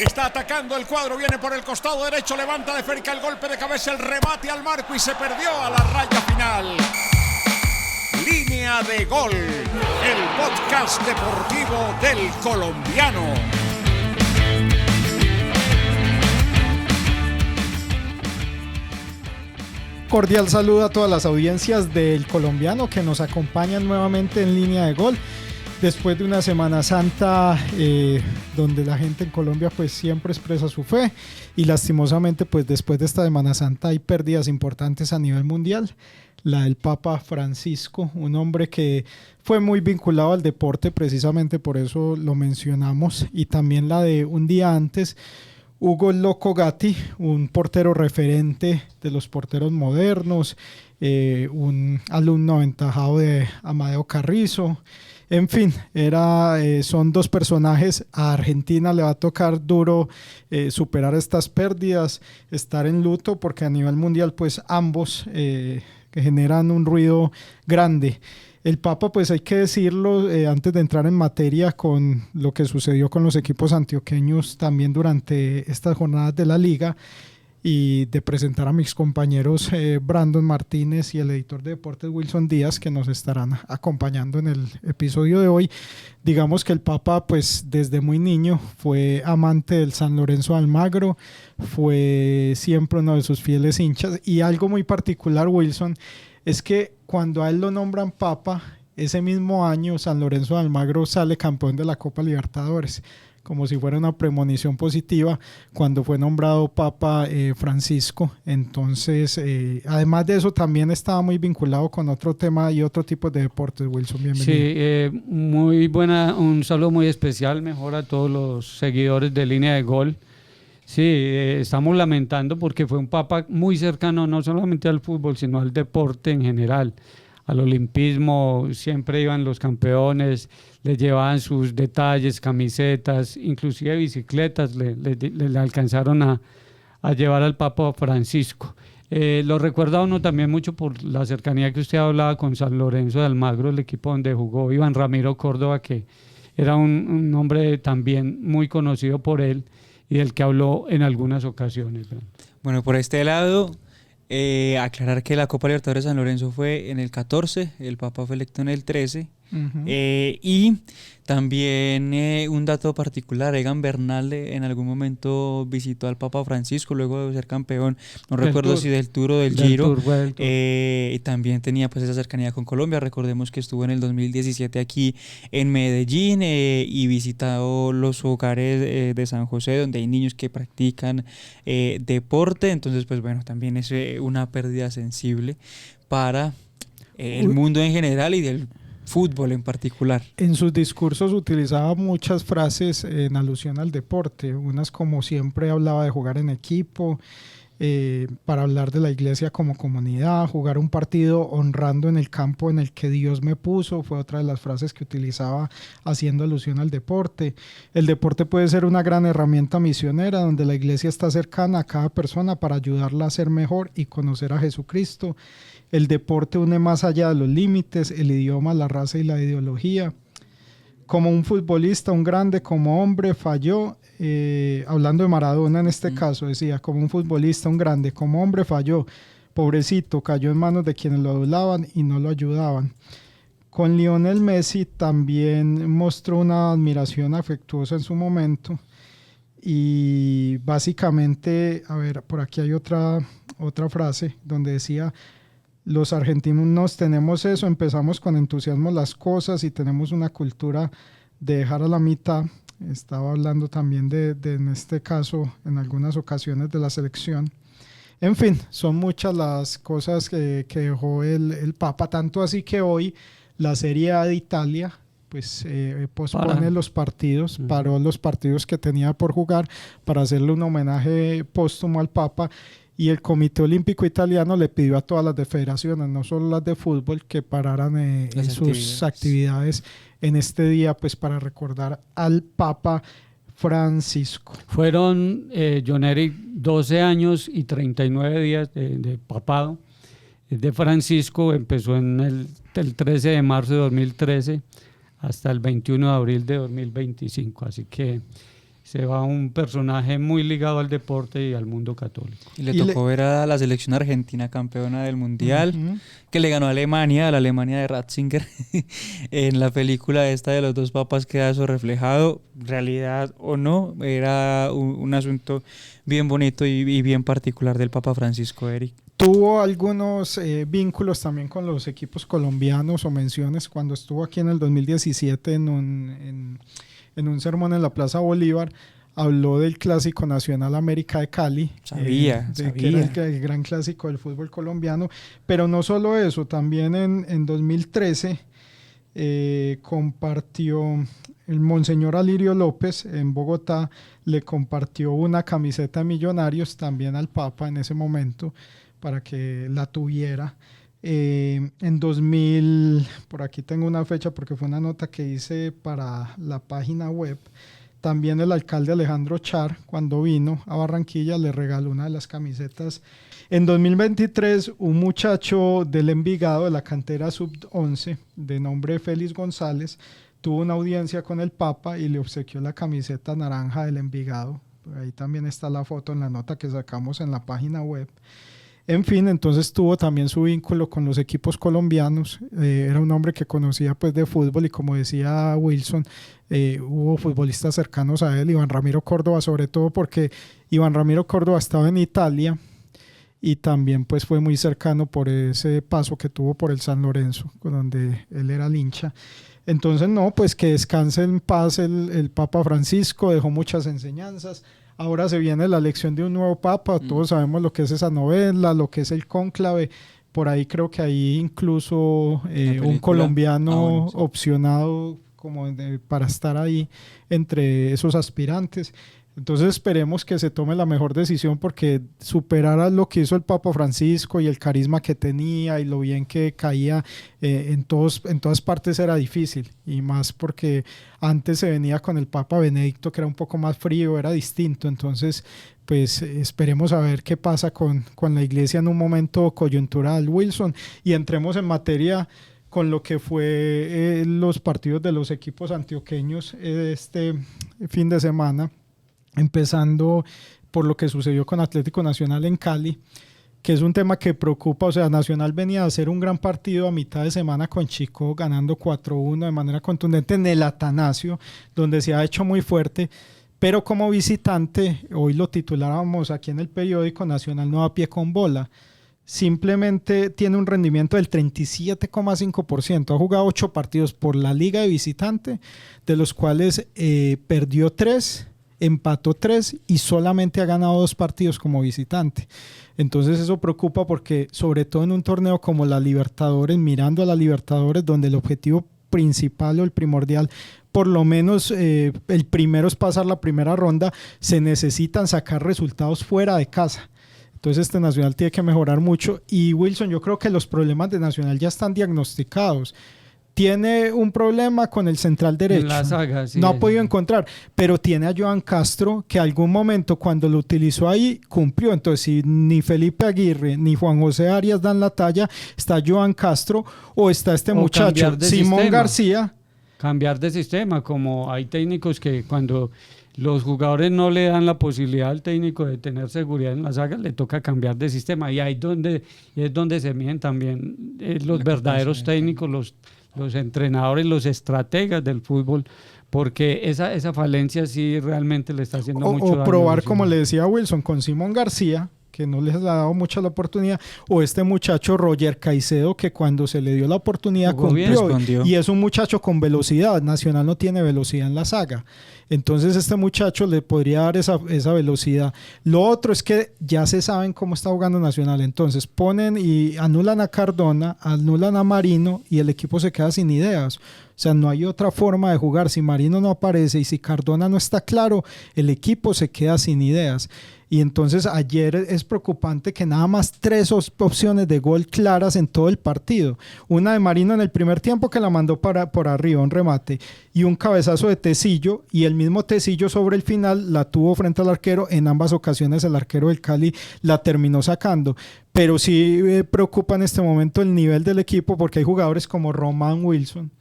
Está atacando el cuadro, viene por el costado derecho, levanta de cerca el golpe de cabeza, el remate al marco y se perdió a la raya final. Línea de Gol, el podcast deportivo del colombiano. Cordial saludo a todas las audiencias del colombiano que nos acompañan nuevamente en Línea de Gol. Después de una Semana Santa donde la gente en Colombia pues siempre expresa su fe y lastimosamente pues después de esta Semana Santa hay pérdidas importantes a nivel mundial. La del Papa Francisco, un hombre que fue muy vinculado al deporte, precisamente por eso lo mencionamos, y también la de un día antes, Hugo el Loco Gatti, un portero referente de los porteros modernos, un alumno aventajado de Amadeo Carrizo. En fin, son dos personajes. A Argentina le va a tocar duro superar estas pérdidas, estar en luto, porque a nivel mundial pues ambos que generan un ruido grande. El Papa, pues hay que decirlo, antes de entrar en materia con lo que sucedió con los equipos antioqueños también durante estas jornadas de la Liga, y de presentar a mis compañeros Brandon Martínez y el editor de deportes Wilson Díaz, que nos estarán acompañando en el episodio de hoy. Digamos que el Papa pues desde muy niño fue amante del San Lorenzo de Almagro, fue siempre uno de sus fieles hinchas, y algo muy particular, Wilson, es que cuando a él lo nombran Papa, ese mismo año San Lorenzo de Almagro sale campeón de la Copa Libertadores, como si fuera una premonición positiva cuando fue nombrado Papa Francisco. Entonces, además de eso, también estaba muy vinculado con otro tema y otro tipo de deportes. Wilson, bienvenido. Sí, muy buena, un saludo muy especial, mejor a todos los seguidores de Línea de Gol. Sí, estamos lamentando porque fue un Papa muy cercano no solamente al fútbol, sino al deporte en general. Al olimpismo siempre iban los campeones, les llevaban sus detalles, camisetas, inclusive bicicletas le alcanzaron a llevar al Papa Francisco. Lo recuerda uno también mucho por la cercanía que usted hablaba con San Lorenzo de Almagro, el equipo donde jugó Iván Ramiro Córdoba, que era un hombre también muy conocido por él y del que habló en algunas ocasiones. Bueno, por este lado, aclarar que la Copa Libertadores San Lorenzo fue en el 14, el Papa fue electo en el 13. Uh-huh. Y también un dato particular, Egan Bernal en algún momento visitó al Papa Francisco luego de ser campeón, no recuerdo si del Tour o del Giro, y también tenía pues esa cercanía con Colombia. Recordemos que estuvo en el 2017 aquí en Medellín y visitado los hogares de San José, donde hay niños que practican deporte. Entonces pues bueno, también es una pérdida sensible para el mundo en general y del fútbol en particular. En sus discursos utilizaba muchas frases en alusión al deporte, unas como siempre hablaba de jugar en equipo, para hablar de la iglesia como comunidad, jugar un partido honrando en el campo en el que Dios me puso, fue otra de las frases que utilizaba haciendo alusión al deporte. El deporte puede ser una gran herramienta misionera donde la iglesia está cercana a cada persona para ayudarla a ser mejor y conocer a Jesucristo. El deporte une más allá de los límites, el idioma, la raza y la ideología. Como un futbolista, un grande, como hombre, falló. Hablando de Maradona en este caso, decía, como un futbolista, un grande, como hombre, falló. Pobrecito, cayó en manos de quienes lo adulaban y no lo ayudaban. Con Lionel Messi también mostró una admiración afectuosa en su momento. Y básicamente, a ver, por aquí hay otra frase donde decía: los argentinos tenemos eso, empezamos con entusiasmo las cosas y tenemos una cultura de dejar a la mitad. Estaba hablando también de en este caso, en algunas ocasiones, de la selección. En fin, son muchas las cosas que dejó el Papa, tanto así que hoy la Serie A de Italia pues pospone los partidos, paró los partidos que tenía por jugar para hacerle un homenaje póstumo al Papa. Y el Comité Olímpico Italiano le pidió a todas las de federaciones, no solo las de fútbol, que pararan sus actividades en este día, pues para recordar al Papa Francisco. Fueron, John Eric, 12 años y 39 días de papado de Francisco. Empezó en el 13 de marzo de 2013 hasta el 21 de abril de 2025. Así que se va un personaje muy ligado al deporte y al mundo católico. Y le tocó ver a la selección argentina campeona del mundial, que le ganó a la Alemania de Ratzinger. En la película esta de los dos papas queda eso reflejado, realidad o no, era un asunto bien bonito y bien particular del Papa Francisco, Eric. Tuvo algunos vínculos también con los equipos colombianos o menciones cuando estuvo aquí en el 2017 en un sermón en la Plaza Bolívar. Habló del Clásico Nacional América de Cali, que era el gran clásico del fútbol colombiano, pero no solo eso, también en 2013 compartió el Monseñor Alirio López en Bogotá, le compartió una camiseta de Millonarios también al Papa en ese momento para que la tuviera. En 2000, por aquí tengo una fecha porque fue una nota que hice para la página web, también el alcalde Alejandro Char, cuando vino a Barranquilla, le regaló una de las camisetas. En 2023, un muchacho del Envigado, de la cantera sub-11, de nombre Félix González, tuvo una audiencia con el Papa y le obsequió la camiseta naranja del Envigado. Ahí también está la foto en la nota que sacamos en la página web. En fin, entonces tuvo también su vínculo con los equipos colombianos. Era un hombre que conocía pues de fútbol y, como decía Wilson, hubo futbolistas cercanos a él, Iván Ramiro Córdoba sobre todo, porque Iván Ramiro Córdoba estaba en Italia y también pues fue muy cercano por ese paso que tuvo por el San Lorenzo, donde él era el hincha. Entonces no, pues que descanse en paz el Papa Francisco, dejó muchas enseñanzas. Ahora se viene la elección de un nuevo papa, todos sabemos lo que es esa novela, lo que es el cónclave. Por ahí creo que hay incluso un colombiano opcionado como para estar ahí entre esos aspirantes. Entonces esperemos que se tome la mejor decisión, porque superar a lo que hizo el Papa Francisco y el carisma que tenía y lo bien que caía en todas partes era difícil, y más porque antes se venía con el Papa Benedicto, que era un poco más frío, era distinto. Entonces pues esperemos a ver qué pasa con la iglesia en un momento coyuntural, Wilson, y entremos en materia con lo que fue los partidos de los equipos antioqueños este fin de semana. Empezando por lo que sucedió con Atlético Nacional en Cali, que es un tema que preocupa. O sea, Nacional venía a hacer un gran partido a mitad de semana con Chico, ganando 4-1 de manera contundente en el Atanasio, donde se ha hecho muy fuerte, pero como visitante, hoy lo titulábamos aquí en el periódico, Nacional no da pie con bola. Simplemente tiene un rendimiento del 37,5%. Ha jugado 8 partidos por la liga de visitante, de los cuales perdió 3, empató 3 y solamente ha ganado 2 partidos como visitante. Entonces eso preocupa, porque sobre todo en un torneo como la Libertadores, mirando a la Libertadores, donde el objetivo principal o el primordial, por lo menos el primero, es pasar la primera ronda, se necesitan sacar resultados fuera de casa. Entonces este Nacional tiene que mejorar mucho, y Wilson, yo creo que los problemas de Nacional ya están diagnosticados. Tiene un problema con el central derecho, en la saga, sí, no ha podido encontrar, pero tiene a Joan Castro, que algún momento cuando lo utilizó ahí cumplió. Entonces, si ni Felipe Aguirre ni Juan José Arias dan la talla, está Joan Castro o está este muchacho Simón García. Cambiar de sistema, como hay técnicos que cuando los jugadores no le dan la posibilidad al técnico de tener seguridad en la saga, le toca cambiar de sistema, y ahí es donde se miden también los verdaderos técnicos, los entrenadores, los estrategas del fútbol, porque esa falencia sí realmente le está haciendo mucho daño. O probar, como le decía Wilson, con Simón García, que no les ha dado mucha la oportunidad, o este muchacho Roger Caicedo, que cuando se le dio la oportunidad cumplió, y es un muchacho con velocidad. Nacional no tiene velocidad en la saga, entonces este muchacho le podría dar esa velocidad. Lo otro es que ya se saben cómo está jugando Nacional, entonces ponen y anulan a Cardona, anulan a Marino, y el equipo se queda sin ideas. O sea, no hay otra forma de jugar. Si Marino no aparece y si Cardona no está claro, el equipo se queda sin ideas. Y entonces ayer es preocupante que nada más 3 opciones de gol claras en todo el partido. Una de Marino en el primer tiempo, que la mandó por arriba, un remate, y un cabezazo de Tecillo, y el mismo Tecillo sobre el final la tuvo frente al arquero. En ambas ocasiones el arquero del Cali la terminó sacando. Pero sí preocupa en este momento el nivel del equipo, porque hay jugadores como Román Wilson,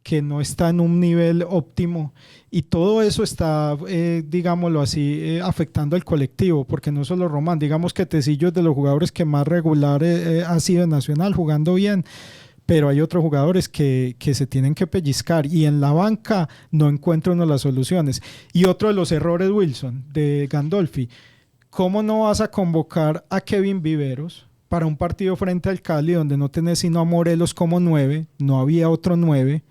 que no está en un nivel óptimo, y todo eso está, digámoslo así, afectando al colectivo, porque no solo Román, digamos que Tecillo es de los jugadores que más regular ha sido en Nacional, jugando bien, pero hay otros jugadores que se tienen que pellizcar, y en la banca no encuentra uno las soluciones. Y otro de los errores, Wilson, de Gandolfi: ¿cómo no vas a convocar a Kevin Viveros para un partido frente al Cali donde no tenés sino a Morelos como 9, no había otro 9,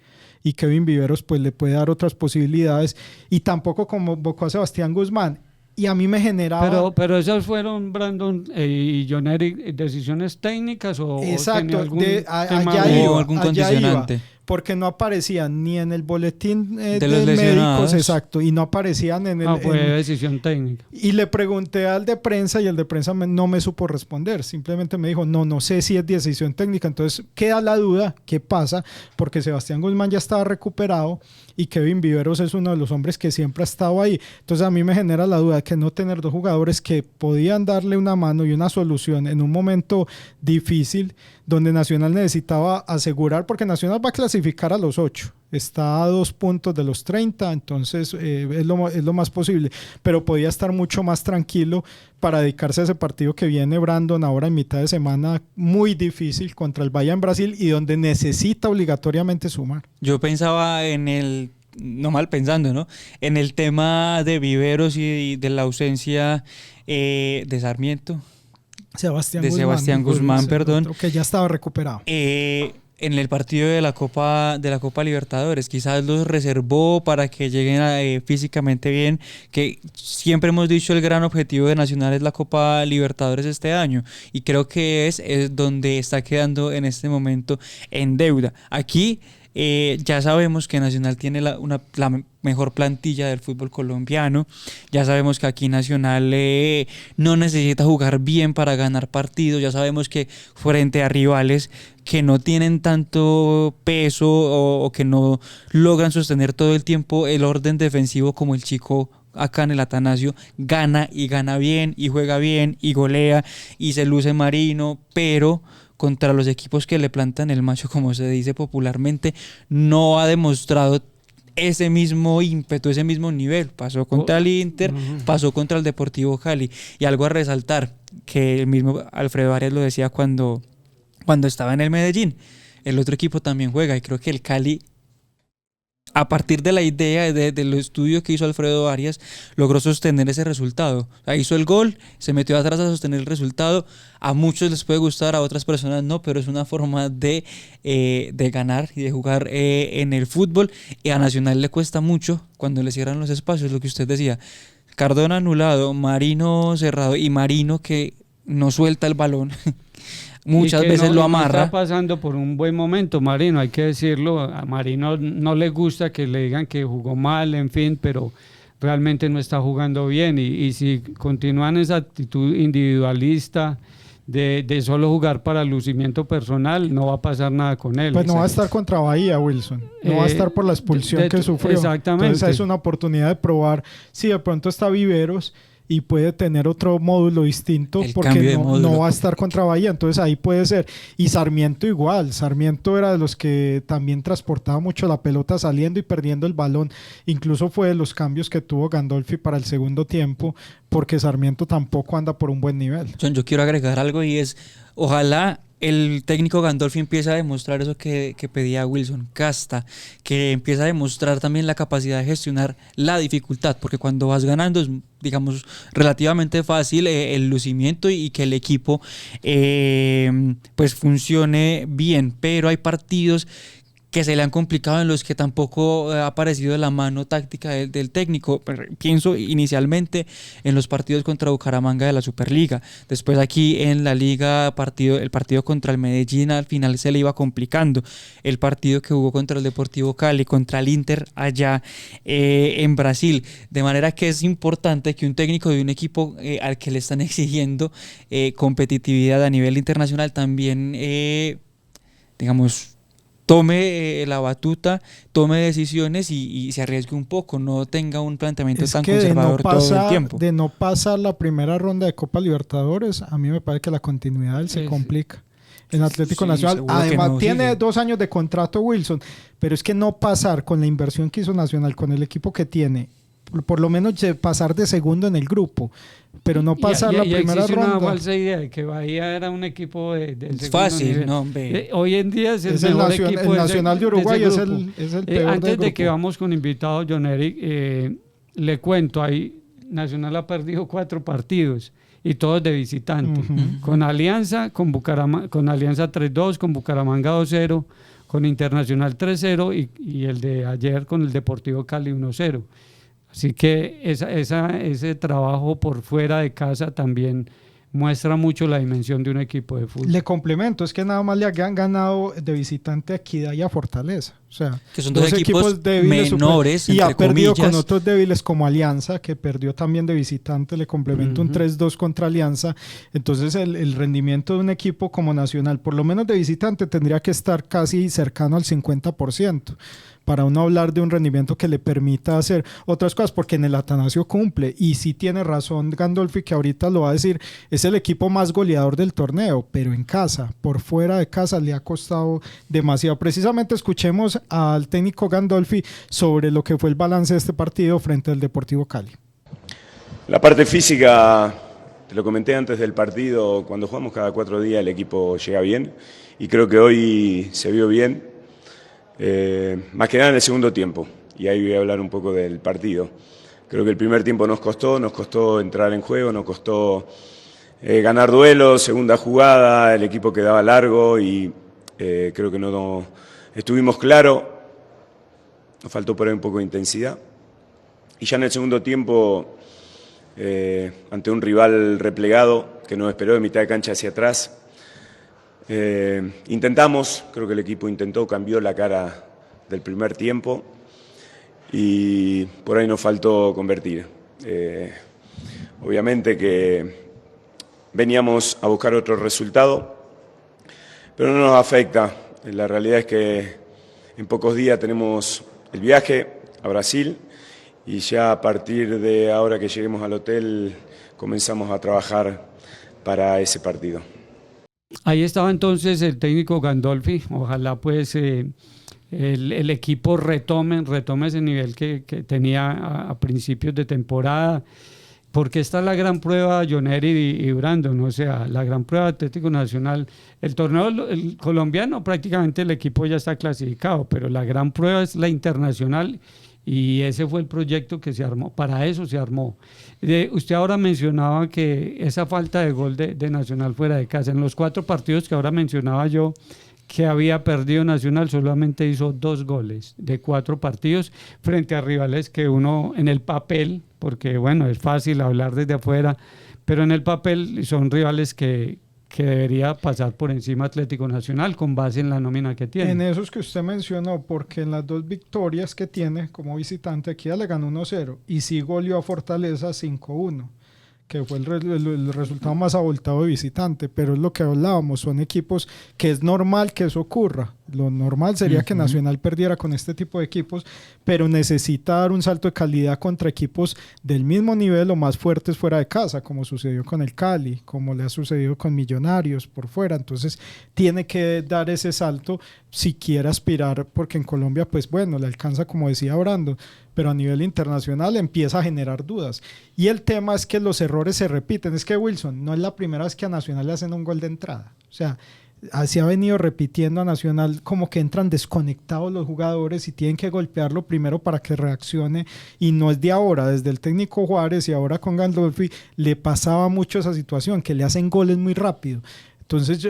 y Kevin Viveros pues le puede dar otras posibilidades, y tampoco convocó a Sebastián Guzmán? Y a mí me generaba... Pero esas fueron, Brandon y John Eric, decisiones técnicas o Exacto, tenía algún algún condicionante. Porque no aparecían ni en el boletín de de los médicos, exacto, y no aparecían en el... No, fue decisión técnica. Y le pregunté al de prensa, y el de prensa no me supo responder, simplemente me dijo, no sé si es decisión técnica. Entonces queda la duda, ¿qué pasa? Porque Sebastián Guzmán ya estaba recuperado y Kevin Viveros es uno de los hombres que siempre ha estado ahí. Entonces a mí me genera la duda de que no tener dos jugadores que podían darle una mano y una solución en un momento difícil, donde Nacional necesitaba asegurar, porque Nacional va a clasificar a los 8, está a 2 puntos de los 30, entonces es lo más posible, pero podía estar mucho más tranquilo para dedicarse a ese partido que viene, Brandon, ahora en mitad de semana, muy difícil contra el Bahía en Brasil, y donde necesita obligatoriamente sumar. Yo pensaba en el, no mal pensando, ¿no?, en el tema de Viveros y de la ausencia de Sarmiento. Sebastián Guzmán, perdón, que ya estaba recuperado. En el partido de la Copa Libertadores, quizás los reservó para que lleguen físicamente bien, que siempre hemos dicho el gran objetivo de Nacional es la Copa Libertadores este año, y creo que es donde está quedando en este momento en deuda. Aquí ya sabemos que Nacional tiene la mejor plantilla del fútbol colombiano, ya sabemos que aquí Nacional no necesita jugar bien para ganar partidos, ya sabemos que frente a rivales que no tienen tanto peso o que no logran sostener todo el tiempo el orden defensivo como el Chico acá en el Atanasio, gana y gana bien y juega bien y golea y se luce Marino, pero contra los equipos que le plantan el macho, como se dice popularmente, no ha demostrado ese mismo ímpetu, ese mismo nivel. Pasó contra el Inter, pasó contra el Deportivo Cali. Y algo a resaltar, que el mismo Alfredo Arias lo decía cuando estaba en el Medellín, el otro equipo también juega, y creo que el Cali, a partir de la idea del estudio que hizo Alfredo Arias, logró sostener ese resultado. O sea, hizo el gol, se metió atrás a sostener el resultado. A muchos les puede gustar, a otras personas no, pero es una forma de ganar y de jugar en el fútbol. Y a Nacional le cuesta mucho cuando le cierran los espacios, lo que usted decía. Cardona anulado, Marino cerrado, y Marino que no suelta el balón. Muchas veces lo amarra. Está pasando por un buen momento Marino, hay que decirlo. A Marino no le gusta que le digan que jugó mal, en fin, pero realmente no está jugando bien, y si continúan esa actitud individualista de solo jugar para lucimiento personal, no va a pasar nada con él. Pues no va a estar contra Bahía, Wilson. No va a estar por la expulsión que sufrió. Exactamente. Entonces es una oportunidad de probar si de pronto está Viveros y puede tener otro módulo distinto, porque no va a estar contra Bahía, entonces ahí puede ser. Y Sarmiento igual, Sarmiento era de los que también transportaba mucho la pelota saliendo y perdiendo el balón, incluso fue de los cambios que tuvo Gandolfi para el segundo tiempo, porque Sarmiento tampoco anda por un buen nivel. John, yo quiero agregar algo, y es, ojalá el técnico Gandolfi empieza a demostrar eso que pedía Wilson Casta, que empieza a demostrar también la capacidad de gestionar la dificultad, porque cuando vas ganando es, digamos, relativamente fácil el lucimiento y que el equipo pues funcione bien, pero hay partidos que se le han complicado, en los que tampoco ha aparecido la mano táctica del técnico. Pienso inicialmente en los partidos contra Bucaramanga de la Superliga, después aquí en la Liga el partido contra el Medellín al final se le iba complicando, el partido que jugó contra el Deportivo Cali, contra el Inter allá en Brasil, de manera que es importante que un técnico de un equipo al que le están exigiendo competitividad a nivel internacional también digamos tome la batuta, tome decisiones y se arriesgue un poco, no tenga un planteamiento tan conservador todo el tiempo. De no pasar la primera ronda de Copa Libertadores, a mí me parece que la continuidad se complica. en Atlético Nacional. Además, no, tiene 2 años de contrato Wilson, pero es que no pasar con la inversión que hizo Nacional, con el equipo que tiene, por lo menos pasar de segundo en el grupo, pero no pasar la primera ronda. Una falsa idea de que Bahía era un equipo de segundo fácil, nivel. No, hombre. Hoy en día es el mejor equipo. El Nacional de Uruguay es el peor antes del de grupo. que vamos con invitado, John Eric, le cuento, ahí Nacional ha perdido 4 partidos y todos de visitante. Con Alianza, con Alianza 3-2, con Bucaramanga 2-0, con Internacional 3-0 y el de ayer con el Deportivo Cali 1-0. Así que ese trabajo por fuera de casa también muestra mucho la dimensión de un equipo de fútbol. Le complemento, es que nada más le han ganado de visitante a Equidad y a Fortaleza. O sea, que son dos equipos débiles, menores, y ha perdido comillas. con otros débiles como Alianza, que perdió también de visitante, le complemento un 3-2 contra Alianza. Entonces el rendimiento de un equipo como Nacional, por lo menos de visitante, tendría que estar casi cercano al 50%. Para uno hablar de un rendimiento que le permita hacer otras cosas, porque en el Atanasio cumple, y sí tiene razón Gandolfi, que ahorita lo va a decir, es el equipo más goleador del torneo, pero en casa, por fuera de casa le ha costado demasiado. Precisamente escuchemos al técnico Gandolfi sobre lo que fue el balance de este partido frente al Deportivo Cali. La parte física, te lo comenté antes del partido, cuando jugamos cada 4 días el equipo llega bien, y creo que hoy se vio bien. Más que nada en el segundo tiempo, y ahí voy a hablar un poco del partido. Creo que el primer tiempo nos costó entrar en juego, nos costó ganar duelos, segunda jugada, el equipo quedaba largo y creo que no estuvimos claros, nos faltó por ahí un poco de intensidad. Y ya en el segundo tiempo, ante un rival replegado que nos esperó de mitad de cancha hacia atrás, intentamos, creo que el equipo intentó, cambió la cara del primer tiempo y por ahí nos faltó convertir. Obviamente que veníamos a buscar otro resultado, pero no nos afecta. La realidad es que en pocos días tenemos el viaje a Brasil y ya a partir de ahora que lleguemos al hotel comenzamos a trabajar para ese partido. Ahí estaba entonces el técnico Gandolfi. Ojalá pues el equipo retome ese nivel que tenía a principios de temporada, porque esta es la gran prueba, John Eric y Brandon, o sea, la gran prueba de Atlético Nacional. El torneo el colombiano prácticamente el equipo ya está clasificado, pero la gran prueba es la internacional. Y ese fue el proyecto que se armó, para eso se armó. Usted ahora mencionaba que esa falta de gol de Nacional fuera de casa, en los 4 partidos que ahora mencionaba yo, que había perdido Nacional, solamente hizo 2 goles de 4 partidos frente a rivales que uno en el papel, porque bueno, es fácil hablar desde afuera, pero en el papel son rivales que debería pasar por encima Atlético Nacional con base en la nómina que tiene. En esos que usted mencionó, porque en las 2 victorias que tiene como visitante, aquí ya le ganó 1-0 y sí goleó a Fortaleza 5-1, que fue el resultado más abultado de visitante, pero es lo que hablábamos, son equipos que es normal que eso ocurra. Lo normal sería que Nacional perdiera con este tipo de equipos, pero necesita dar un salto de calidad contra equipos del mismo nivel o más fuertes fuera de casa, como sucedió con el Cali, como le ha sucedido con Millonarios por fuera. Entonces tiene que dar ese salto si quiere aspirar, porque en Colombia pues bueno, le alcanza como decía Brando, pero a nivel internacional empieza a generar dudas. Y el tema es que los errores se repiten. Es que Wilson, no es la primera vez que a Nacional le hacen un gol de entrada. O sea, así ha venido repitiendo a Nacional, como que entran desconectados los jugadores y tienen que golpearlo primero para que reaccione, y no es de ahora, desde el técnico Juárez y ahora con Gandolfi le pasaba mucho esa situación, que le hacen goles muy rápido. Entonces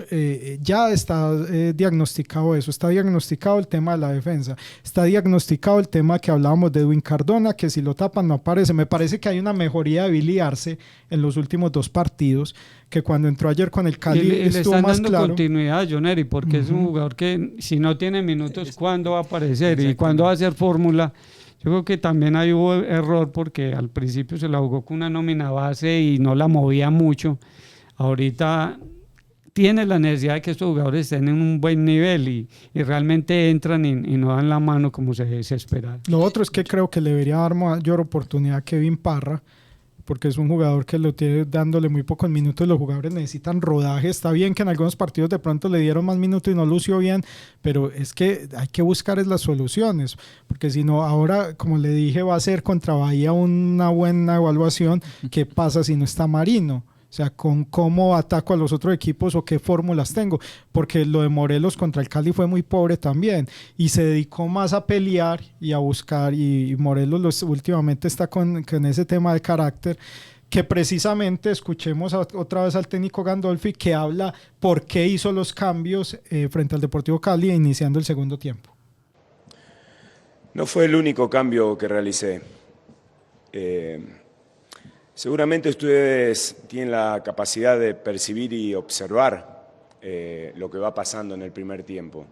ya está diagnosticado eso, está diagnosticado el tema de la defensa, está diagnosticado el tema que hablábamos de Edwin Cardona, que si lo tapan no aparece. Me parece que hay una mejoría de Billy Arce en los últimos 2 partidos, que cuando entró ayer con el Cali estuvo más claro. Le están dando continuidad a John Eric, porque es un jugador que si no tiene minutos, ¿cuándo va a aparecer? Y cuándo va a hacer fórmula. Yo creo que también ahí hubo error, porque al principio se la jugó con una nómina base y no la movía mucho. Ahorita tiene la necesidad de que estos jugadores estén en un buen nivel y realmente entran y no dan la mano como se espera. Lo otro es que creo que le debería dar mayor oportunidad a Kevin Parra, porque es un jugador que lo tiene dándole muy pocos minutos. Los jugadores necesitan rodaje. Está bien que en algunos partidos de pronto le dieron más minutos y no lució bien, pero es que hay que buscar las soluciones, porque si no, ahora, como le dije, va a ser contra Bahía una buena evaluación. ¿Qué pasa si no está Marino? O sea, con cómo ataco a los otros equipos o qué fórmulas tengo, porque lo de Morelos contra el Cali fue muy pobre también y se dedicó más a pelear y a buscar, y Morelos últimamente está con ese tema de carácter, que precisamente escuchemos otra vez al técnico Gandolfi, que habla por qué hizo los cambios frente al Deportivo Cali iniciando el segundo tiempo. No fue el único cambio que realicé. Seguramente ustedes tienen la capacidad de percibir y observar lo que va pasando en el primer tiempo.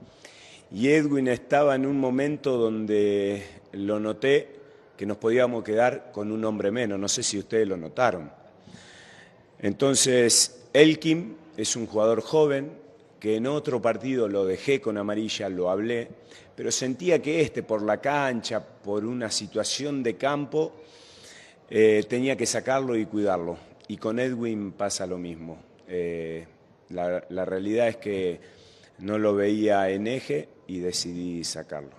Y Edwin estaba en un momento donde lo noté que nos podíamos quedar con un hombre menos. No sé si ustedes lo notaron. Entonces, Elkin es un jugador joven que en otro partido lo dejé con amarilla, lo hablé, pero sentía que por la cancha, por una situación de campo, tenía que sacarlo y cuidarlo. Y con Edwin pasa lo mismo. La realidad es que no lo veía en eje y decidí sacarlo.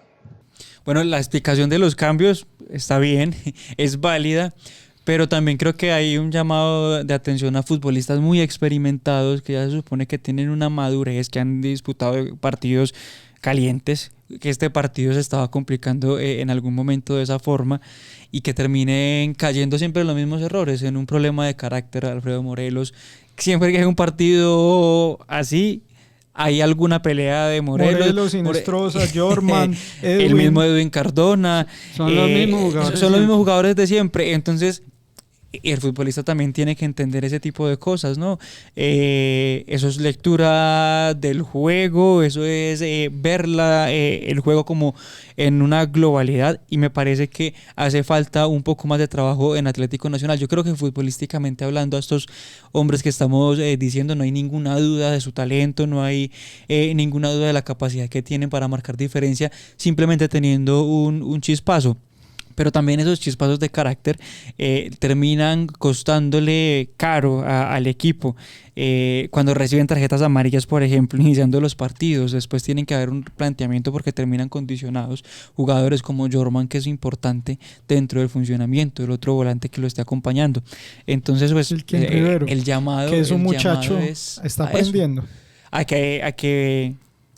Bueno, la explicación de los cambios está bien, es válida, pero también creo que hay un llamado de atención a futbolistas muy experimentados que ya se supone que tienen una madurez, que han disputado partidos calientes, que este partido se estaba complicando en algún momento de esa forma y que terminen cayendo siempre en los mismos errores, en un problema de carácter. Alfredo Morelos, siempre que hay un partido así, hay alguna pelea de Morelos, Sinestrosa, Jorman, Edwin. El mismo Edwin Cardona. Son los mismos jugadores. Son los mismos jugadores de siempre. Entonces, el futbolista también tiene que entender ese tipo de cosas, ¿no? Eso es lectura del juego, eso es ver el juego como en una globalidad, y me parece que hace falta un poco más de trabajo en Atlético Nacional. Yo creo que futbolísticamente hablando, a estos hombres que estamos diciendo, no hay ninguna duda de su talento, no hay ninguna duda de la capacidad que tienen para marcar diferencia, simplemente teniendo un chispazo. Pero también esos chispazos de carácter terminan costándole caro al equipo. Cuando reciben tarjetas amarillas, por ejemplo, iniciando los partidos, después tienen que haber un planteamiento porque terminan condicionados. Jugadores como Jorman, que es importante dentro del funcionamiento, el otro volante que lo esté acompañando. Entonces, pues, el llamado, que es un muchacho está aprendiendo. A que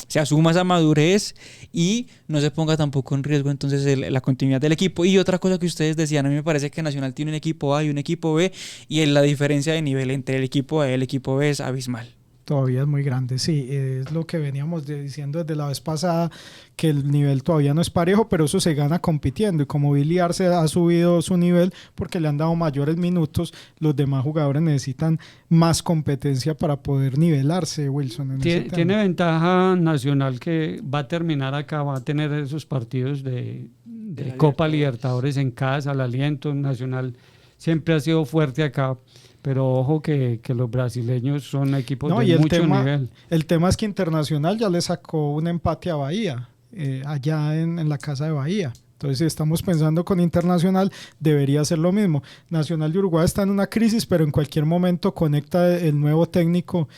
se asuma esa madurez y no se ponga tampoco en riesgo entonces la continuidad del equipo. Y otra cosa que ustedes decían, a mí me parece que Nacional tiene un equipo A y un equipo B, y la diferencia de nivel entre el equipo A y el equipo B es abismal. Todavía es muy grande, sí, es lo que veníamos diciendo desde la vez pasada, que el nivel todavía no es parejo, pero eso se gana compitiendo, y como Billy Arce ha subido su nivel porque le han dado mayores minutos, los demás jugadores necesitan más competencia para poder nivelarse, Wilson. Tiene ventaja Nacional, que va a terminar acá, va a tener esos partidos de Copa Libertadores en casa, el aliento. Nacional siempre ha sido fuerte acá, pero ojo que los brasileños son equipos de mucho nivel. El tema es que Internacional ya le sacó un empate a Bahía, allá en la casa de Bahía. Entonces, si estamos pensando con Internacional, debería ser lo mismo. Nacional de Uruguay está en una crisis, pero en cualquier momento conecta el nuevo técnico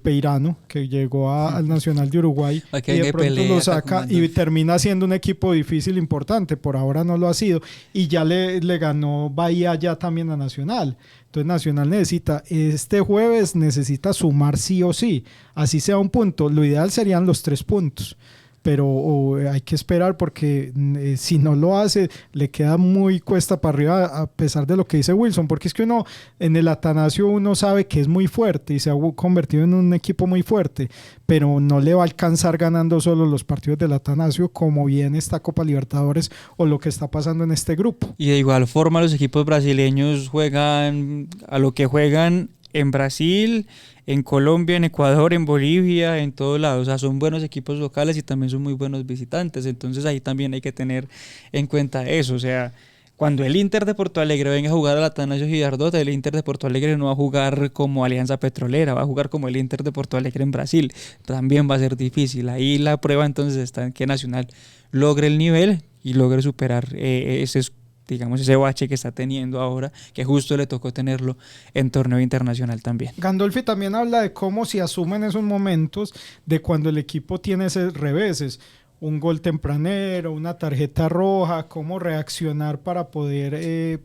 Peirano, que llegó al Nacional de Uruguay, y de pronto lo saca y termina siendo un equipo difícil, importante. Por ahora no lo ha sido, y ya le ganó Bahía ya también a Nacional. Entonces Nacional este jueves necesita sumar sí o sí, así sea un punto. Lo ideal serían los 3 puntos, pero hay que esperar, porque si no lo hace, le queda muy cuesta para arriba, a pesar de lo que dice Wilson, porque es que uno en el Atanasio uno sabe que es muy fuerte y se ha convertido en un equipo muy fuerte, pero no le va a alcanzar ganando solo los partidos del Atanasio, como viene esta Copa Libertadores o lo que está pasando en este grupo. Y de igual forma los equipos brasileños juegan a lo que juegan en Brasil, en Colombia, en Ecuador, en Bolivia, en todos lados. O sea, son buenos equipos locales y también son muy buenos visitantes. Entonces ahí también hay que tener en cuenta eso. O sea, cuando el Inter de Porto Alegre venga a jugar al Atanasio Girardot, el Inter de Porto Alegre no va a jugar como Alianza Petrolera, va a jugar como el Inter de Porto Alegre en Brasil. También va a ser difícil. Ahí la prueba entonces está en que Nacional logre el nivel y logre superar ese digamos, ese bache que está teniendo ahora, que justo le tocó tenerlo en torneo internacional también. Gandolfi también habla de cómo se asumen esos momentos de cuando el equipo tiene esos reveses, un gol tempranero, una tarjeta roja, cómo reaccionar para poder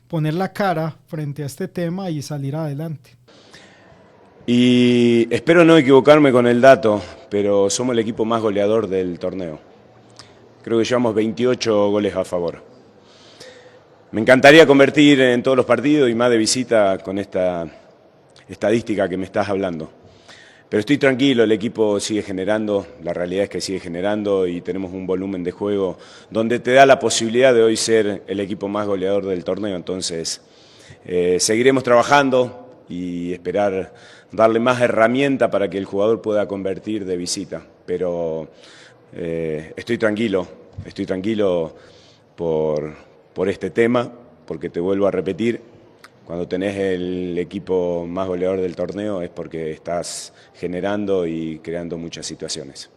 poner la cara frente a este tema y salir adelante. Y espero no equivocarme con el dato, pero somos el equipo más goleador del torneo. Creo que llevamos 28 goles a favor. Me encantaría convertir en todos los partidos y más de visita con esta estadística que me estás hablando. Pero estoy tranquilo, el equipo sigue generando, la realidad es que sigue generando y tenemos un volumen de juego donde te da la posibilidad de hoy ser el equipo más goleador del torneo. Entonces, seguiremos trabajando y esperar darle más herramienta para que el jugador pueda convertir de visita. Pero estoy tranquilo por este tema, porque te vuelvo a repetir, cuando tenés el equipo más goleador del torneo es porque estás generando y creando muchas situaciones.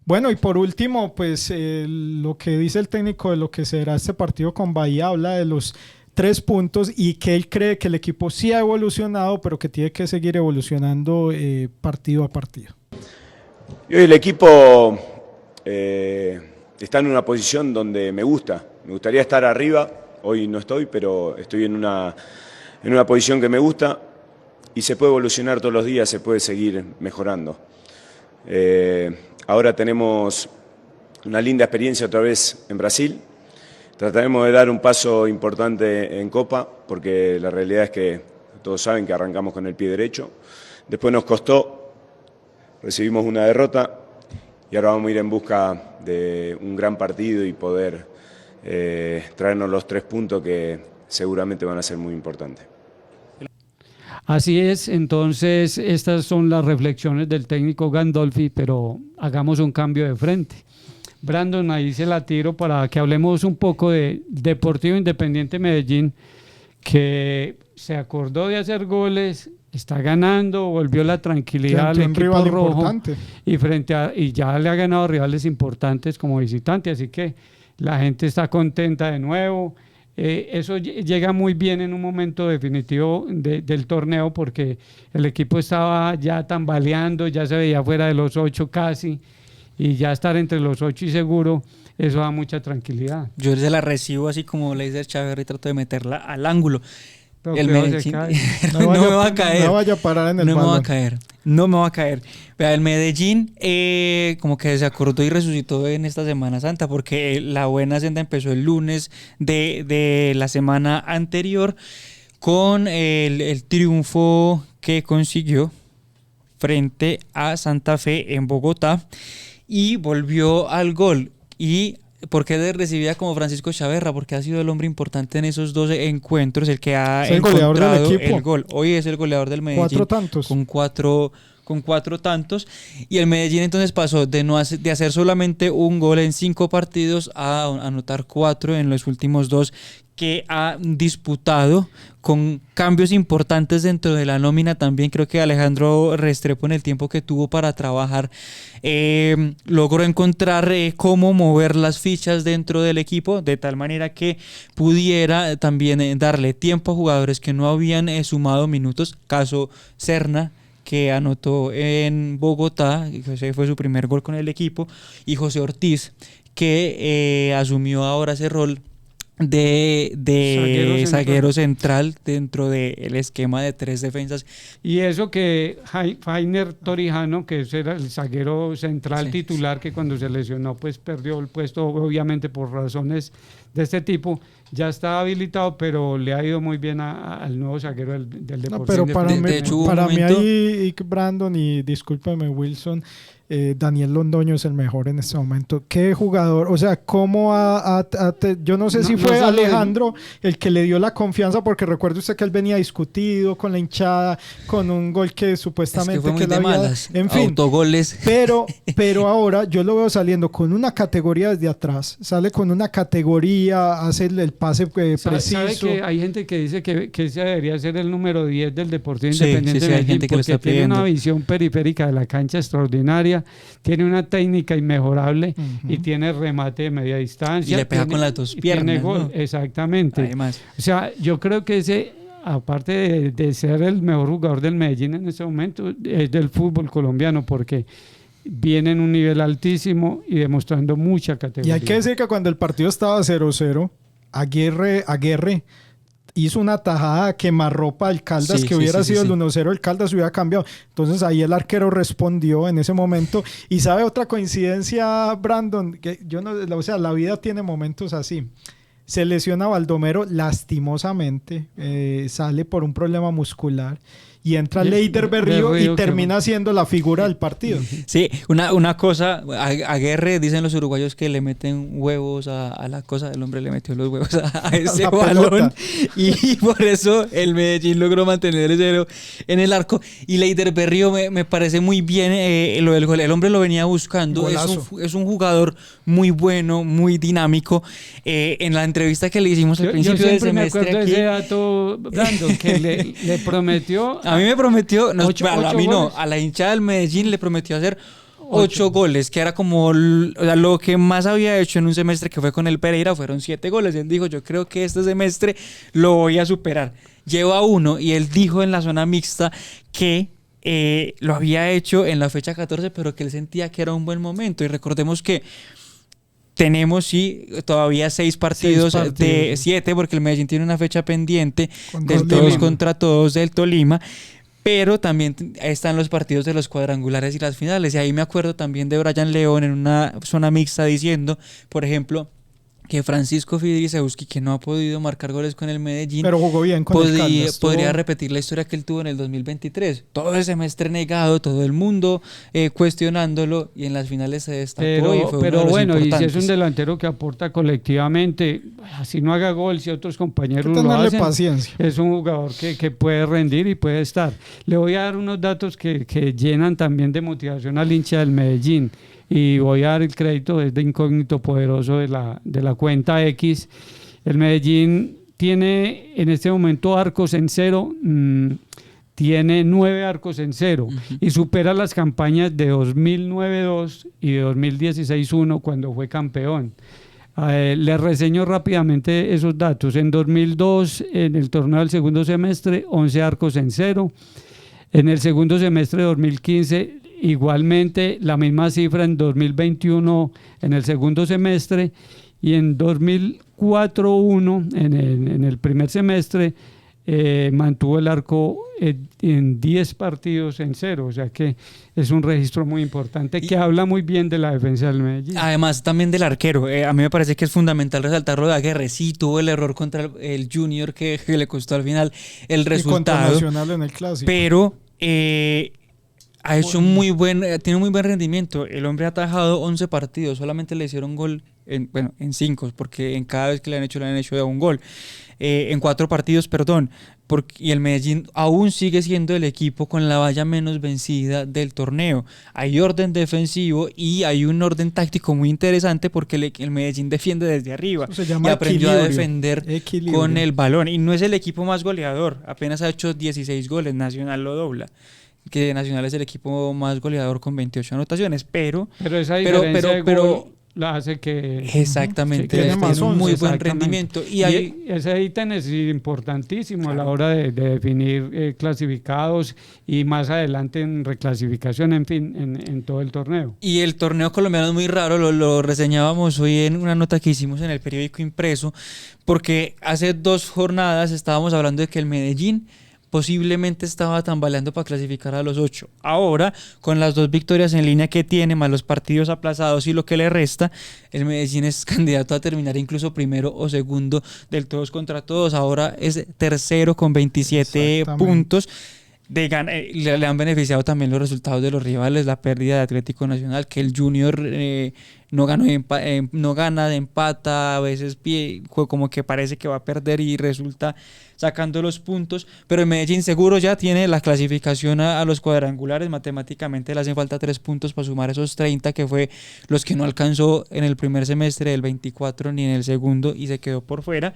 Bueno, y por último, pues lo que dice el técnico de lo que será este partido con Bahía, habla de los 3 puntos y que él cree que el equipo sí ha evolucionado, pero que tiene que seguir evolucionando partido a partido. Y hoy el equipo está en una posición donde me gustaría estar arriba, hoy no estoy, pero estoy en una posición que me gusta y se puede evolucionar todos los días, se puede seguir mejorando. Ahora tenemos una linda experiencia otra vez en Brasil. Trataremos de dar un paso importante en Copa, porque la realidad es que todos saben que arrancamos con el pie derecho. Después nos costó, recibimos una derrota y ahora vamos a ir en busca de un gran partido y poder traernos los 3 puntos que seguramente van a ser muy importantes. Así es, entonces estas son las reflexiones del técnico Gandolfi, pero hagamos un cambio de frente. Brandon, ahí se la tiro para que hablemos un poco de Deportivo Independiente Medellín, que se acordó de hacer goles, está ganando, volvió la tranquilidad al equipo rojo y ya le ha ganado rivales importantes como visitante, así que la gente está contenta de nuevo. Eso llega muy bien en un momento definitivo del torneo, porque el equipo estaba ya tambaleando, ya se veía fuera de los 8 casi, y ya estar entre los 8 y seguro, eso da mucha tranquilidad. Yo se la recibo así como le dice Chaverra y trato de meterla al ángulo. Pero el Medellín no me va a caer. No vaya a parar en el balón. No me va a caer. Vea, el Medellín como que se acordó y resucitó en esta Semana Santa, porque la buena senda empezó el lunes de la semana anterior con el triunfo que consiguió frente a Santa Fe en Bogotá y volvió al gol. Y ¿por qué recibía como Francisco Chaverra? Porque ha sido el hombre importante en esos 12 encuentros, el que ha encontrado el gol. Hoy es el goleador del Medellín. 4 tantos. Con 4 tantos. Y el Medellín entonces pasó de hacer solamente un gol en 5 partidos a anotar 4 en los últimos 2 que ha disputado, con cambios importantes dentro de la nómina también. Creo que Alejandro Restrepo, en el tiempo que tuvo para trabajar, logró encontrar cómo mover las fichas dentro del equipo, de tal manera que pudiera también darle tiempo a jugadores que no habían sumado minutos, caso Serna, que anotó en Bogotá, ese fue su primer gol con el equipo, y José Ortiz, que asumió ahora ese rol de zaguero central dentro del esquema de 3 defensas. Y eso que Jainer Torijano, que era el zaguero central titular, que cuando se lesionó pues perdió el puesto, obviamente por razones de este tipo, ya está habilitado, pero le ha ido muy bien al nuevo zaguero del Deportivo. No, pero para mí ahí, Brandon, y discúlpeme Wilson, Daniel Londoño es el mejor en este momento. Qué jugador, o sea, cómo yo no sé si fue Alejandro el que le dio la confianza, porque recuerde usted que él venía discutido con la hinchada, con un gol que supuestamente fue muy de malas, en fin, autogoles. Pero ahora yo lo veo saliendo con una categoría desde atrás, sale con una categoría, hace el pase preciso. ¿Sabe que hay gente que dice que ese debería ser el número 10 del Deportivo Independiente? Hay gente que porque tiene una visión periférica de la cancha extraordinaria, área, tiene una técnica inmejorable y tiene remate de media distancia. Y le pega con las dos piernas, tiene gol, ¿no? Exactamente. Además. O sea, yo creo que ese, aparte de ser el mejor jugador del Medellín en este momento, es del fútbol colombiano, porque viene en un nivel altísimo y demostrando mucha categoría. Y hay que decir que cuando el partido estaba 0-0, Aguirre hizo una tajada a quemarropa al Caldas, que hubiera sido el 1-0, el Caldas hubiera cambiado. Entonces ahí el arquero respondió en ese momento. Y sabe otra coincidencia, Brandon, que yo no, o sea, la vida tiene momentos así. Se lesiona Baldomero lastimosamente, sale por un problema muscular y entra Leider Berrío y termina siendo la figura del partido. Sí, una cosa, Aguirre, dicen los uruguayos que le meten huevos a la cosa, el hombre le metió los huevos a ese balón y por eso el Medellín logró mantener el 0 en el arco. Y Leider Berrío me parece muy bien lo del gol, el hombre lo venía buscando, es un jugador muy bueno, muy dinámico. En la entrevista que le hicimos al principio del semestre, me acuerdo de ese dato, Brandon, que le prometió. A mí me prometió, a la hinchada del Medellín le prometió hacer 8 goles, que era como lo que más había hecho en un semestre que fue con el Pereira, fueron 7 goles. Él dijo, yo creo que este semestre lo voy a superar. Lleva 1 y él dijo en la zona mixta que lo había hecho en la fecha 14, pero que él sentía que era un buen momento. Y recordemos que tenemos todavía 6 partidos de 7, porque el Medellín tiene una fecha pendiente del todos contra todos del Tolima, pero también están los partidos de los cuadrangulares y las finales. Y ahí me acuerdo también de Brian León en una zona mixta diciendo, por ejemplo, que Francisco Fidrisewski, que no ha podido marcar goles con el Medellín, pero jugó bien con el Caldas, podría repetir la historia que él tuvo en el 2023. Todo el semestre negado, todo el mundo cuestionándolo, y en las finales se destacó y fue pero uno de los bueno, importantes. Y si es un delantero que aporta colectivamente, así no haga gol, si otros compañeros lo hacen, paciencia. Es un jugador que puede rendir y puede estar. Le voy a dar unos datos que llenan también de motivación al hincha del Medellín. Y voy a dar el crédito desde incógnito poderoso de la cuenta X. El Medellín tiene en este momento arcos en 0, tiene 9 arcos en 0 y supera las campañas de 2009-2 y de 2016-1 cuando fue campeón. Les reseño rápidamente esos datos. En 2002, en el torneo del segundo semestre, 11 arcos en 0. En el segundo semestre de 2015, igualmente la misma cifra en 2021 en el segundo semestre, y en 2004-1 en el primer semestre mantuvo el arco en 10 partidos en 0, o sea que es un registro muy importante que habla muy bien de la defensa del Medellín. Además también del arquero, a mí me parece que es fundamental resaltarlo de Aguirre. Sí tuvo el error contra el Junior que le costó al final el resultado, y contra Nacional en el Clásico, pero ha hecho tiene un muy buen rendimiento. El hombre ha atajado 11 partidos, solamente le hicieron gol en 5, porque en cada vez que le han hecho de un gol. En 4 partidos, perdón. Y el Medellín aún sigue siendo el equipo con la valla menos vencida del torneo. Hay orden defensivo y hay un orden táctico muy interesante, porque el Medellín defiende desde arriba y aprendió a defender con el balón. Y no es el equipo más goleador, apenas ha hecho 16 goles, Nacional lo dobla, que Nacional es el equipo más goleador con 28 anotaciones, pero esa diferencia de gol la hace que exactamente tiene un muy buen rendimiento, y ese ítem es importantísimo a la hora de definir clasificados y más adelante en reclasificación, en fin, en todo el torneo. Y el torneo colombiano es muy raro, lo reseñábamos hoy en una nota que hicimos en el periódico impreso, porque hace 2 jornadas estábamos hablando de que el Medellín posiblemente estaba tambaleando para clasificar a los 8. Ahora, con las 2 victorias en línea que tiene, más los partidos aplazados y lo que le resta, el Medellín es candidato a terminar incluso primero o segundo del todos contra todos. Ahora es tercero con 27 puntos. Le han beneficiado también los resultados de los rivales, la pérdida de Atlético Nacional, que el Junior no gana de empata, a veces como que parece que va a perder y resulta sacando los puntos, pero el Medellín seguro ya tiene la clasificación a los cuadrangulares. Matemáticamente le hacen falta 3 puntos para sumar esos 30 que fue los que no alcanzó en el primer semestre del 24 ni en el segundo, y se quedó por fuera,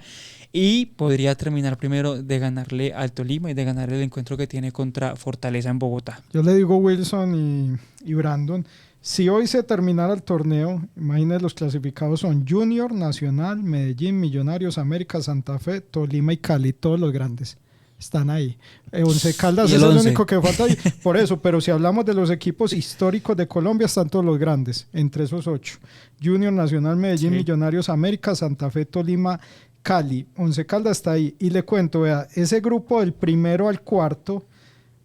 y podría terminar primero de ganarle al Tolima y de ganar el encuentro que tiene contra Fortaleza en Bogotá. Yo le digo, Wilson y Brandon, Si hoy se terminara el torneo, imagínense, los clasificados son Junior, Nacional, Medellín, Millonarios, América, Santa Fe, Tolima y Cali, todos los grandes. Están ahí. Once Caldas es el único que falta ahí. Por eso, pero si hablamos de los equipos históricos de Colombia, están todos los grandes, entre esos 8. Junior, Nacional, Medellín, Millonarios, América, Santa Fe, Tolima, Cali. Once Caldas está ahí. Y le cuento, vea, ese grupo del primero al cuarto,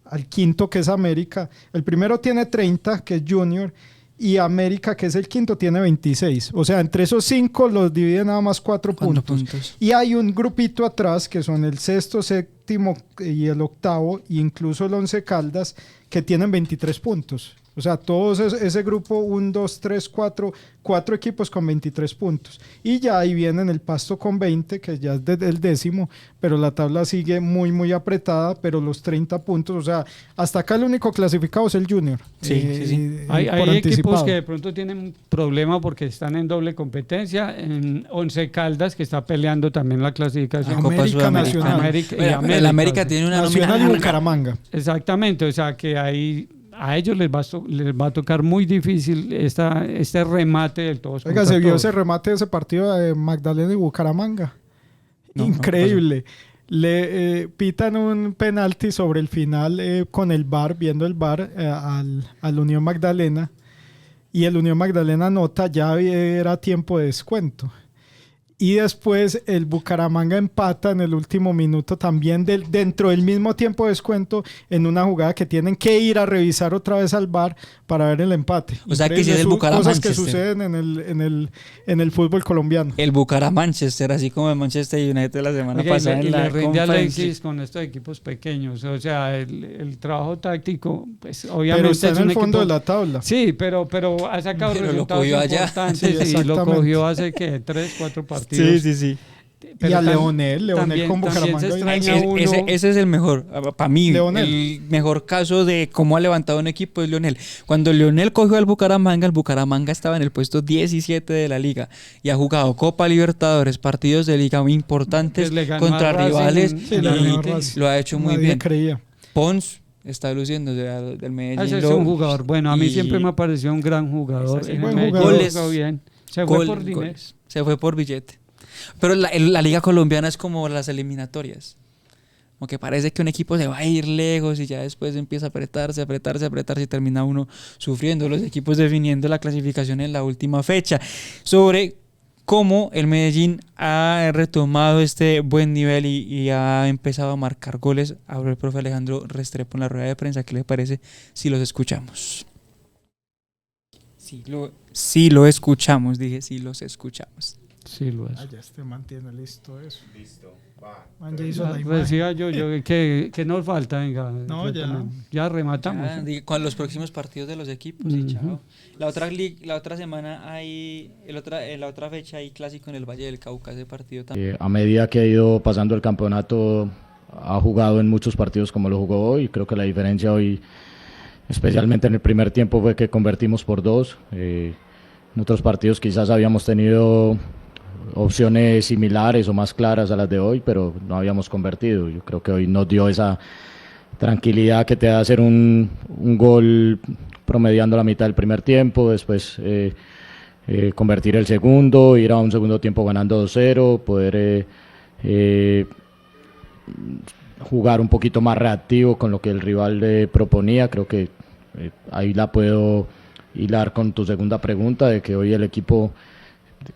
al quinto, que es América. El primero tiene 30, que es Junior, y América, que es el quinto, tiene 26. O sea, entre esos 5 los dividen nada más 4 puntos. Y hay un grupito atrás, que son el sexto, séptimo y el octavo, e incluso el Once Caldas, que tienen 23 puntos. O sea, todos ese grupo, 1, 2, 3, 4 equipos con 23 puntos. Y ya ahí vienen el Pasto con 20, que ya es el décimo, pero la tabla sigue muy, muy apretada, pero los 30 puntos, o sea, hasta acá el único clasificado es el Junior. Sí. Hay equipos que de pronto tienen un problema porque están en doble competencia. En Once Caldas, que está peleando también la clasificación. América, Nacional. El América tiene una Nacional y Bucaramanga. Exactamente, o sea que ahí a ellos les va a tocar muy difícil este remate del todos. Oiga, se vio ese remate de ese partido de Magdalena y Bucaramanga. Increíble. Le pitan un penalti sobre el final con el VAR, viendo el VAR al Unión Magdalena, y el Unión Magdalena anota, ya era tiempo de descuento. Y después el Bucaramanga empata en el último minuto también dentro del mismo tiempo de descuento, en una jugada que tienen que ir a revisar otra vez al VAR para ver el empate. O sea que si es el Bucaramanga, cosas que suceden en el fútbol colombiano. El Bucaramanga, así como el Manchester United la semana pasada en la le rinde Conference Alexis con estos equipos pequeños. O sea, el trabajo táctico, pues obviamente pero está es en un el fondo equipo, de la tabla. Sí, pero ha sacado resultados importantes, y lo cogió hace que 3-4 partidos. Sí. Pero y a Leonel con Bucaramanga. Ese es el mejor, para mí, Leonel. el mejor caso de cómo ha levantado un equipo es Leonel. Cuando Leonel cogió al Bucaramanga, el Bucaramanga estaba en el puesto 17 de la liga y ha jugado Copa Libertadores, partidos de liga muy importantes contra rivales, y lo ha hecho muy bien. Creía. Pons está luciendo del Medellín. Ese es un jugador bueno, a mí siempre me ha parecido un gran jugador. Se fue por dinero. Se fue por billete. Pero la Liga Colombiana es como las eliminatorias. Como que parece que un equipo se va a ir lejos y ya después empieza a apretarse y termina uno sufriendo. Los equipos definiendo la clasificación en la última fecha. Sobre cómo el Medellín ha retomado este buen nivel y ha empezado a marcar goles. Habló el profe Alejandro Restrepo en la rueda de prensa. ¿Qué le parece si los escuchamos? Sí lo escuchamos, dije, sí los escuchamos. Sí lo es. Ya este mantiene listo eso. Listo, va. Man, ya hizo la decía yo que nos falta, venga. No, ya rematamos. Con los próximos partidos de los equipos, y chao. La otra semana hay, la otra fecha hay clásico en el Valle del Cauca, ese partido también. A medida que ha ido pasando el campeonato, ha jugado en muchos partidos como lo jugó hoy. Creo que la diferencia hoy, especialmente en el primer tiempo, fue que convertimos por 2. En otros partidos quizás habíamos tenido opciones similares o más claras a las de hoy, pero no habíamos convertido. Yo creo que hoy nos dio esa tranquilidad que te da hacer un gol promediando la mitad del primer tiempo, después convertir el segundo, ir a un segundo tiempo ganando 2-0, poder jugar un poquito más reactivo con lo que el rival le proponía. Creo que ahí la puedo hilar con tu segunda pregunta, de que hoy el equipo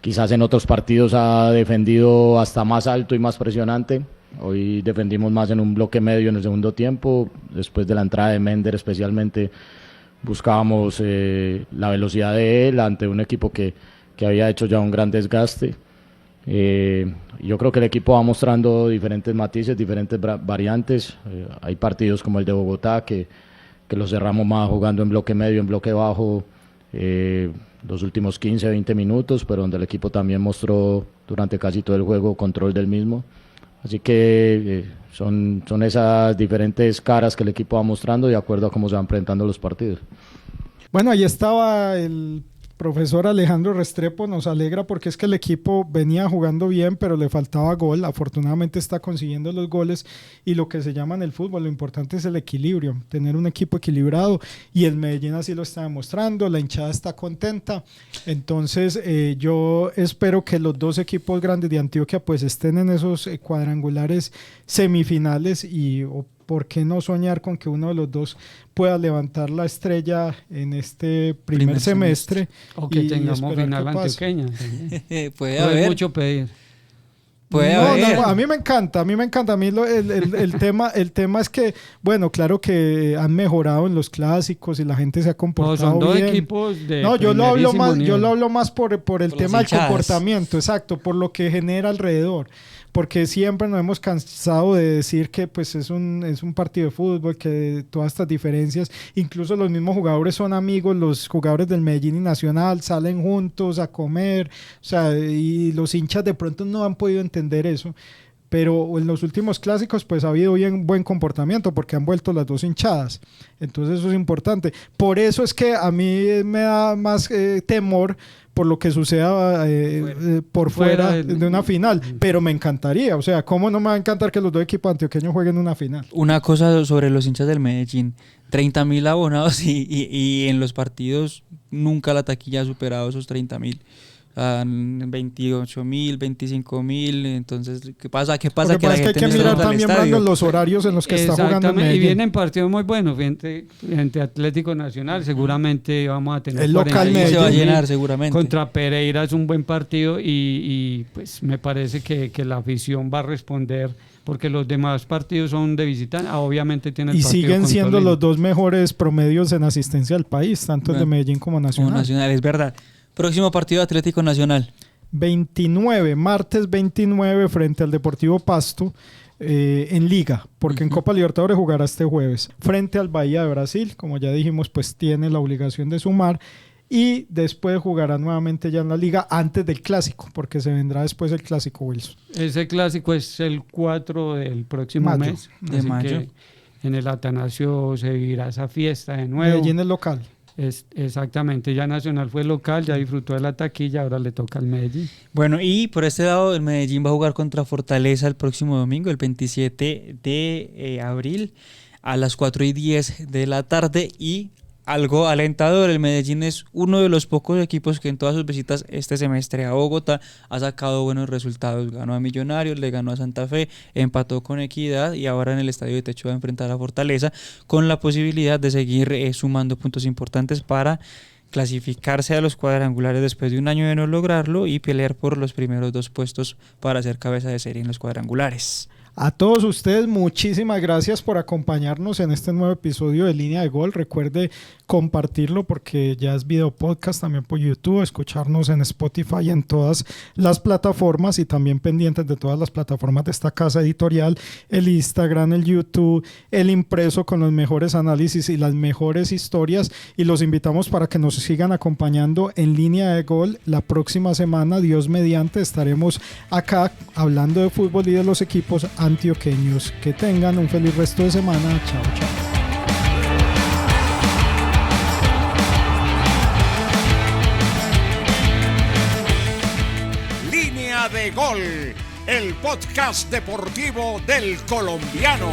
quizás en otros partidos ha defendido hasta más alto y más presionante. Hoy defendimos más en un bloque medio en el segundo tiempo. Después de la entrada de Mender especialmente buscábamos la velocidad de él ante un equipo que había hecho ya un gran desgaste. Yo creo que el equipo va mostrando diferentes matices, diferentes variantes. Hay partidos como el de Bogotá que lo cerramos más jugando en bloque medio, en bloque bajo, los últimos 15, 20 minutos, pero donde el equipo también mostró durante casi todo el juego control del mismo. Así que son esas diferentes caras que el equipo va mostrando de acuerdo a cómo se van presentando los partidos. Bueno, ahí estaba el profesor Alejandro Restrepo nos alegra porque es que el equipo venía jugando bien, pero le faltaba gol. Afortunadamente está consiguiendo los goles y lo que se llama en el fútbol, lo importante es el equilibrio, tener un equipo equilibrado y el Medellín así lo está demostrando, la hinchada está contenta. Entonces yo espero que los dos equipos grandes de Antioquia pues estén en esos cuadrangulares semifinales y ¿por qué no soñar con que uno de los dos pueda levantar la estrella en este primer semestre? O que tengamos final antioqueña. Puede haber. Mucho pedir. Puede haber. No, a mí me encanta. A mí el tema es que, bueno, claro que han mejorado en los clásicos y la gente se ha comportado son dos bien. Equipos de yo lo hablo más por el tema del hinchadas. comportamiento, exacto, por lo que genera alrededor. Porque siempre nos hemos cansado de decir que pues es un partido de fútbol, que todas estas diferencias, incluso los mismos jugadores son amigos, los jugadores del Medellín y Nacional salen juntos a comer, o sea, y los hinchas de pronto no han podido entender eso. Pero en los últimos clásicos pues ha habido buen comportamiento porque han vuelto las dos hinchadas. Entonces eso es importante. Por eso es que a mí me da más temor por lo que suceda por fuera de una final. Pero me encantaría. O sea, ¿cómo no me va a encantar que los dos equipos antioqueños jueguen una final? Una cosa sobre los hinchas del Medellín. 30.000 abonados y en los partidos nunca la taquilla ha superado esos 30.000. 28.000, 25.000, entonces ¿qué pasa? Que la gente hay que mirar también los horarios en los que está jugando Medellín. Y vienen partidos muy buenos frente Atlético Nacional, seguramente vamos a tener el local se va a llenar seguramente. Contra Pereira es un buen partido y pues me parece que la afición va a responder porque los demás partidos son de visita, obviamente tienen el partido siguen con siendo Tolima. Los dos mejores promedios en asistencia del país, tanto el de Medellín como Nacional. Es verdad. Próximo partido Atlético Nacional. 29, martes 29 frente al Deportivo Pasto en Liga, porque en Copa Libertadores jugará este jueves. Frente al Bahía de Brasil, como ya dijimos, pues tiene la obligación de sumar y después jugará nuevamente ya en la Liga antes del Clásico, porque se vendrá después el Clásico, Wilson. Ese Clásico es el 4 del próximo mes. De mayo. En el Atanasio se vivirá esa fiesta de nuevo. Medellín es local. Exactamente, ya Nacional fue local, ya disfrutó de la taquilla, ahora le toca al Medellín. Bueno, y por este lado el Medellín va a jugar contra Fortaleza el próximo domingo, el 27 de abril a las 4:10 de la tarde y algo alentador, el Medellín es uno de los pocos equipos que en todas sus visitas este semestre a Bogotá ha sacado buenos resultados, ganó a Millonarios, le ganó a Santa Fe, empató con Equidad y ahora en el Estadio de Techo va a enfrentar a Fortaleza con la posibilidad de seguir sumando puntos importantes para clasificarse a los cuadrangulares después de un año de no lograrlo y pelear por los primeros 2 puestos para ser cabeza de serie en los cuadrangulares. A todos ustedes, muchísimas gracias por acompañarnos en este nuevo episodio de Línea de Gol. Recuerde compartirlo porque ya es video podcast también por YouTube, escucharnos en Spotify y en todas las plataformas y también pendientes de todas las plataformas de esta casa editorial, el Instagram, el YouTube, el impreso con los mejores análisis y las mejores historias, y los invitamos para que nos sigan acompañando en Línea de Gol. La próxima semana, Dios mediante, estaremos acá hablando de fútbol y de los equipos antioqueños. Que tengan un feliz resto de semana. Chao, chao. Línea de Gol, el podcast deportivo del colombiano.